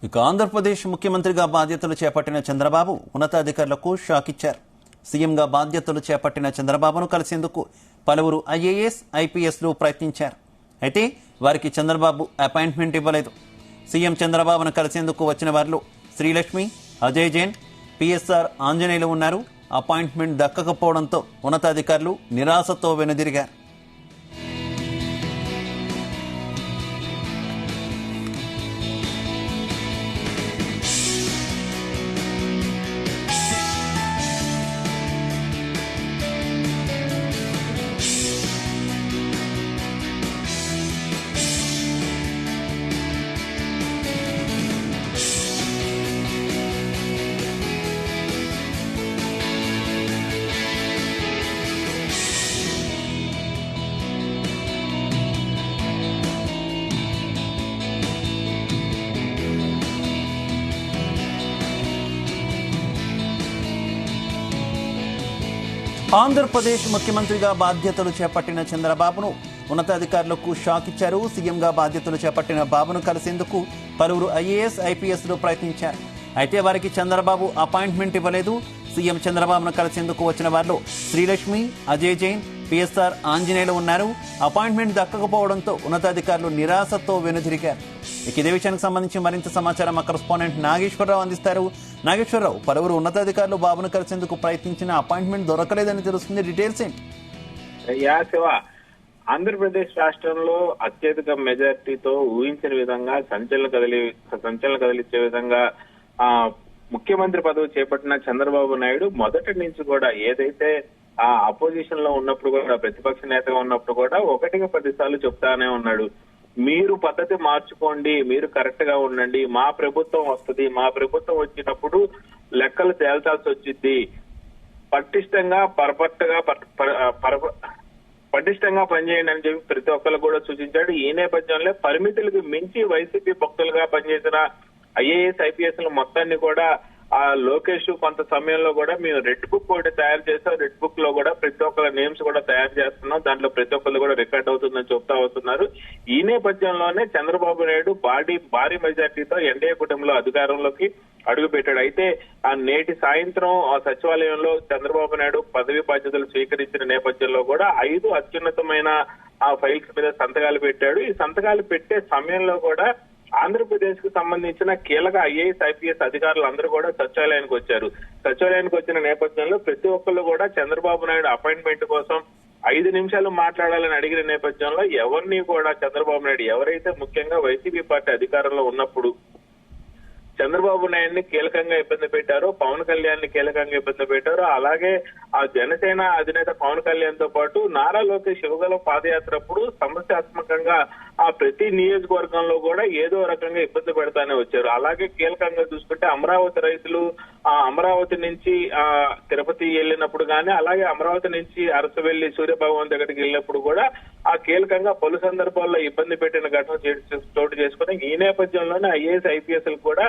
ఇక ఆంధ్రప్రదేశ్ ముఖ్యమంత్రిగా బాధ్యతలు చేపట్టిన చంద్రబాబు ఉన్నతాధికారులకు షాక్ ఇచ్చారు. సీఎంగా బాధ్యతలు చేపట్టిన చంద్రబాబును కలిసేందుకు పలువురు ఐఏఎస్, ఐపీఎస్లు ప్రయత్నించారు. అయితే వారికి చంద్రబాబు అపాయింట్మెంట్ ఇవ్వలేదు. సీఎం చంద్రబాబును కలిసేందుకు వచ్చిన వారిలో శ్రీలక్ష్మి, అజయ్ జైన్, పిఎస్ఆర్ ఆంజనేయులు ఉన్నారు. అపాయింట్మెంట్ దక్కకపోవడంతో ఉన్నతాధికారులు నిరాశతో వెనుదిరిగారు. ఆంధ్రప్రదేశ్ ముఖ్యమంత్రిగా బాధ్యతలు చేపట్టిన చంద్రబాబును ఉన్నతాధికారులకు షాక్ ఇచ్చారు. సీఎంగా బాధ్యతలు చేపట్టిన బాబును కలిసేందుకు పలువురు ఐఏఎస్, ఐపీఎస్లు ప్రయత్నించారు. అయితే వారికి చంద్రబాబు అపాయింట్మెంట్ ఇవ్వలేదు. సీఎం చంద్రబాబును కలిసేందుకు వచ్చిన వారిలో శ్రీలక్ష్మి, అజయ్ జైన్, పిఎస్ఆర్ ఆంజనేయులు ఉన్నారు. అపాయింట్మెంట్ దక్కకపోవడంతో ఉన్నతాధికారులు నిరాశతో వెనుదిరిగారు. ఇక ఇదే విషయానికి సంబంధించి మరింత సమాచారం మా కరెస్పాండెంట్ నాగేశ్వరరావు అందిస్తారు. నాగేశ్వరరావు, పలువురు ఉన్నతాధికారులు బాబును కలిసేందుకు ప్రయత్నించిన అపాయింట్మెంట్ దొరకలేదని తెలుస్తుంది. డీటెయిల్స్ ఏంటి? ఆంధ్రప్రదేశ్ రాష్ట్రంలో అత్యధిక మెజార్టీతో ఊహించిన విధంగా సంచలన కదిలిచ్చే విధంగా ముఖ్యమంత్రి పదవి చేపట్టిన చంద్రబాబు నాయుడు మొదటి నుంచి కూడా ఏదైతే అపోజిషన్ లో ఉన్నప్పుడు కూడా, ప్రతిపక్ష నేతగా ఉన్నప్పుడు కూడా 1కి 10 సార్లు చెప్తానే ఉన్నాడు. మీరు పద్ధతి మార్చుకోండి, మీరు కరెక్ట్ గా ఉండండి, మా ప్రభుత్వం వస్తుంది, మా ప్రభుత్వం వచ్చినప్పుడు లెక్కలు తేల్చాల్సి వచ్చింది, పటిష్టంగా పనిచేయండి అని చెప్పి ప్రతి ఒక్కరు కూడా సూచించాడు. ఈ నేపథ్యంలో పరిమితులకు మించి వైసీపీ భక్తులుగా పనిచేసిన ఐఏఎస్, ఐపీఎస్ మొత్తాన్ని కూడా లోకేష్ కొంత సమయంలో కూడా మేము రెడ్ బుక్ ఒకటి తయారు చేస్తాం, రెడ్ బుక్ లో కూడా ప్రతి ఒక్కరి నేమ్స్ కూడా తయారు చేస్తున్నాం, దాంట్లో ప్రతి ఒక్కరు కూడా రికార్డ్ అవుతుందని చెప్తా వస్తున్నారు. ఈ నేపథ్యంలోనే చంద్రబాబు నాయుడు భారీ మెజార్టీతో ఎన్డీఏ కూటమిలో అధికారంలోకి అడుగుపెట్టాడు. అయితే నేటి సాయంత్రం సచివాలయంలో చంద్రబాబు నాయుడు పదవి బాధ్యతలు స్వీకరించిన నేపథ్యంలో కూడా 5 అత్యున్నతమైన ఫైల్స్ మీద సంతకాలు పెట్టాడు. ఈ సంతకాలు పెట్టే సమయంలో కూడా ఆంధ్రప్రదేశ్ కు సంబంధించిన కీలక ఐఏఎస్, ఐపీఎస్ అధికారులు అందరూ కూడా సచివాలయానికి వచ్చారు. సచివాలయానికి వచ్చిన నేపథ్యంలో ప్రతి ఒక్కళ్ళు కూడా చంద్రబాబు నాయుడు అపాయింట్మెంట్ కోసం 5 నిమిషాలు మాట్లాడాలని అడిగిన నేపథ్యంలో ఎవరిని కూడా చంద్రబాబు నాయుడు, ఎవరైతే ముఖ్యంగా వైసీపీ పార్టీ అధికారంలో ఉన్నప్పుడు చంద్రబాబు నాయుడిని కీలకంగా ఇబ్బంది పెట్టారో, పవన్ కళ్యాణ్ ని కీలకంగా ఇబ్బంది పెట్టారో, అలాగే జనసేన అధినేత పవన్ కళ్యాణ్ తో పాటు నారా లోకేష్ యువగలం పాదయాత్ర అప్పుడు సమస్యాత్మకంగా ప్రతి నియోజకవర్గంలో కూడా ఏదో రకంగా ఇబ్బంది పెడతానే వచ్చారు. అలాగే కీలకంగా చూసుకుంటే అమరావతి రైతులు అమరావతి నుంచి తిరుపతి వెళ్ళినప్పుడు కానీ, అలాగే అమరావతి నుంచి అరసవెల్లి సూర్యభగవాన్ దగ్గరికి వెళ్ళినప్పుడు కూడా కీలకంగా పలు సందర్భాల్లో ఇబ్బంది పెట్టిన ఘటన చోటు చేసుకుని ఈ నేపథ్యంలోనే ఐఏఎస్, ఐపీఎస్ కూడా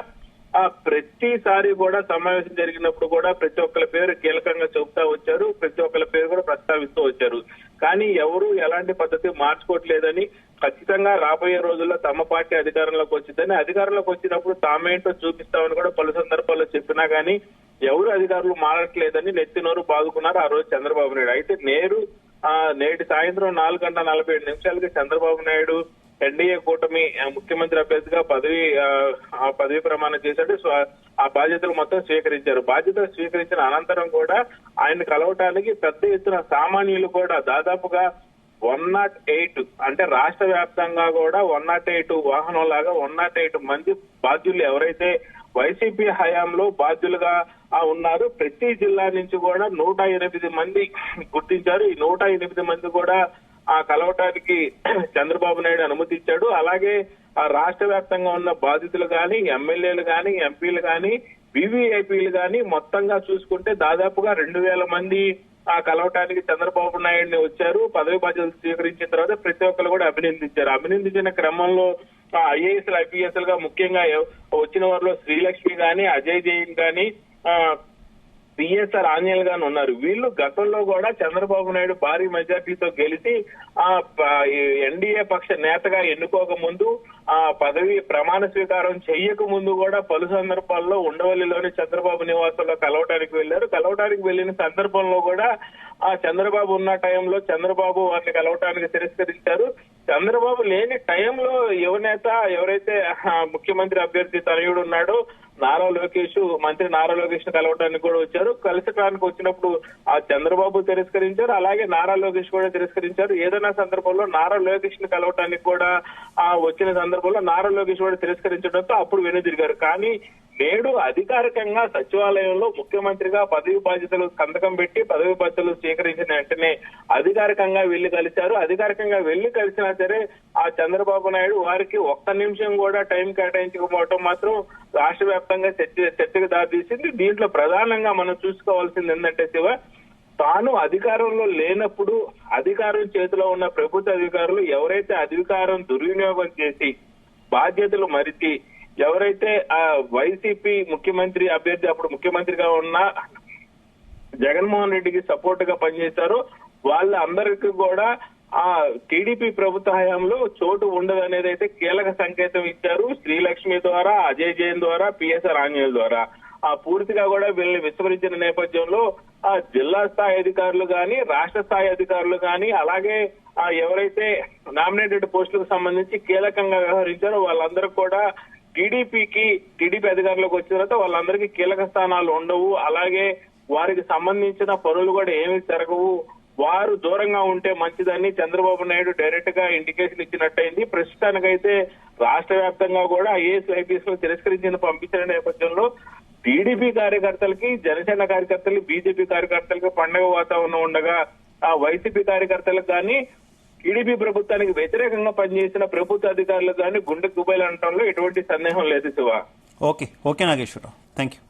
ప్రతిసారి కూడా సమావేశం జరిగినప్పుడు కూడా ప్రతి ఒక్కరి పేరు కీలకంగా చెబుతా వచ్చారు, ప్రతి ఒక్కరి పేరు కూడా ప్రస్తావిస్తూ వచ్చారు. కానీ ఎవరు ఎలాంటి పద్ధతి మార్చుకోవట్లేదని, ఖచ్చితంగా రాబోయే రోజుల్లో తమ పార్టీ అధికారంలోకి వచ్చిందని, అధికారంలోకి వచ్చినప్పుడు తామేంటో చూపిస్తామని కూడా పలు సందర్భాల్లో చెప్పినా గానీ ఎవరు అధికారులు మారట్లేదని నెత్తినోరు బాదుకున్నారు ఆ రోజు చంద్రబాబు నాయుడు. అయితే నేటి సాయంత్రం 4:47 చంద్రబాబు నాయుడు ఎన్డీఏ కూటమి ముఖ్యమంత్రి అభ్యర్థిగా పదవి ప్రమాణం చేశాడు. ఆ బాధ్యతలు మొత్తం స్వీకరించారు. బాధ్యతలు స్వీకరించిన అనంతరం కూడా ఆయన కలవటానికి పెద్ద ఎత్తున సామాన్యులు కూడా దాదాపుగా 108 అంటే రాష్ట్ర వ్యాప్తంగా కూడా 108 వాహనం లాగా 108 మంది బాధ్యులు ఎవరైతే వైసీపీ హయాంలో బాధ్యులుగా ఉన్నారు, ప్రతి జిల్లా నుంచి కూడా 108 మంది గుర్తించారు. ఈ 108 మంది కూడా కలవటానికి చంద్రబాబు నాయుడు అనుమతి ఇచ్చాడు. అలాగే రాష్ట్ర వ్యాప్తంగా ఉన్న బాధితులు కానీ, ఎమ్మెల్యేలు కానీ, ఎంపీలు కానీ, వివిఐపీలు కానీ మొత్తంగా చూసుకుంటే దాదాపుగా 2000 మంది కలవటానికి చంద్రబాబు నాయుడిని వచ్చారు. పదవి బాధ్యతలు స్వీకరించిన తర్వాత ప్రతి ఒక్కరు కూడా అభినందించారు. అభినందించిన క్రమంలో ఐఏఎస్, ఐపీఎస్ గా ముఖ్యంగా వచ్చిన వారిలో శ్రీలక్ష్మి కానీ, అజయ్ జైన్ కానీ, పిఎస్ఆర్ ఆంజనేయులు గారు ఉన్నారు. వీళ్ళు గతంలో కూడా చంద్రబాబు నాయుడు భారీ మెజార్టీతో గెలిచి ఎన్డీఏ పక్ష నేతగా ఎన్నుకోక ముందు పదవి ప్రమాణ స్వీకారం చెయ్యక ముందు కూడా పలు సందర్భాల్లో ఉండవల్లిలోని చంద్రబాబు నివాసంలో కలవటానికి వెళ్లారు. కలవటానికి వెళ్లిన సందర్భంలో కూడా చంద్రబాబు ఉన్న టైంలో చంద్రబాబు వారిని కలవటానికి తిరస్కరించారు. చంద్రబాబు లేని టైంలో యువనేత ఎవరైతే ముఖ్యమంత్రి అభ్యర్థి తనయుడు ఉన్నాడో నారా లోకేష్, మంత్రి నారా లోకేష్ ను కలవటానికి కూడా వచ్చారు. కలసటానికి వచ్చినప్పుడు చంద్రబాబు తిరస్కరించారు, అలాగే నారా లోకేష్ కూడా తిరస్కరించారు. ఏదైనా సందర్భంలో నారా లోకేష్ ని కలవటానికి కూడా వచ్చిన సందర్భంలో నారా లోకేష్ కూడా తిరస్కరించడంతో అప్పుడు వెనుదిరిగారు. కానీ నేడు అధికారికంగా సచివాలయంలో ముఖ్యమంత్రిగా పదవి బాధ్యతలు సంతకం పెట్టి పదవి బాధ్యతలు స్వీకరించిన వెంటనే అధికారికంగా వెళ్లి కలిశారు. అధికారికంగా వెళ్లి కలిసినా సరే చంద్రబాబు నాయుడు వారికి ఒక్క నిమిషం కూడా టైం కేటాయించకపోవటం మాత్రం రాష్ట్ర వ్యాప్తంగా చర్చకు దారితీసింది. దీంట్లో ప్రధానంగా మనం చూసుకోవాల్సింది ఏంటంటే శివ, తాను అధికారంలో లేనప్పుడు అధికారం చేతిలో ఉన్న ప్రభుత్వ అధికారులు ఎవరైతే అధికారం దుర్వినియోగం చేసి బాధ్యతలు మరిచి ఎవరైతే వైసీపీ ముఖ్యమంత్రి అభ్యర్థి అప్పుడు ముఖ్యమంత్రిగా ఉన్న జగన్మోహన్ రెడ్డికి సపోర్ట్ గా పనిచేశారో వాళ్ళందరికీ కూడా టీడీపీ ప్రభుత్వ హయాంలో చోటు ఉండదనేది అయితే కీలక సంకేతం ఇచ్చారు. శ్రీలక్ష్మి ద్వారా, అజయ్ జైన్ ద్వారా, పిఎస్ఆర్ ఆంజనేయుల ద్వారా పూర్తిగా కూడా వీళ్ళని విస్మరించిన నేపథ్యంలో జిల్లా స్థాయి అధికారులు గాని, రాష్ట్ర స్థాయి అధికారులు గాని, అలాగే ఎవరైతే నామినేటెడ్ పోస్టులకు సంబంధించి కీలకంగా వ్యవహరించారో వాళ్ళందరూ కూడా టీడీపీ అధికారులకు వచ్చిన తర్వాత వాళ్ళందరికీ కీలక స్థానాలు ఉండవు, అలాగే వారికి సంబంధించిన పనులు కూడా ఏమీ జరగవు, వారు దూరంగా ఉంటే మంచిదని చంద్రబాబు నాయుడు డైరెక్ట్ గా ఇండికేషన్ ఇచ్చినట్టయింది. ప్రస్తుతానికైతే రాష్ట్ర వ్యాప్తంగా కూడా ఐఏఎస్ ఐపీఎస్ ను తిరస్కరించిన పంపించిన నేపథ్యంలో టీడీపీ కార్యకర్తలకి, జనసేన కార్యకర్తలకి, బీజేపీ కార్యకర్తలకి పండగ వాతావరణం ఉండగా వైసీపీ కార్యకర్తలకు కానీ టీడీపీ ప్రభుత్వానికి వ్యతిరేకంగా పనిచేసిన ప్రభుత్వ అధికారులకు కానీ గుండె గుబైలు అనటంలో ఎటువంటి సందేహం లేదు Shiva. Okay Nageswararao, thank you.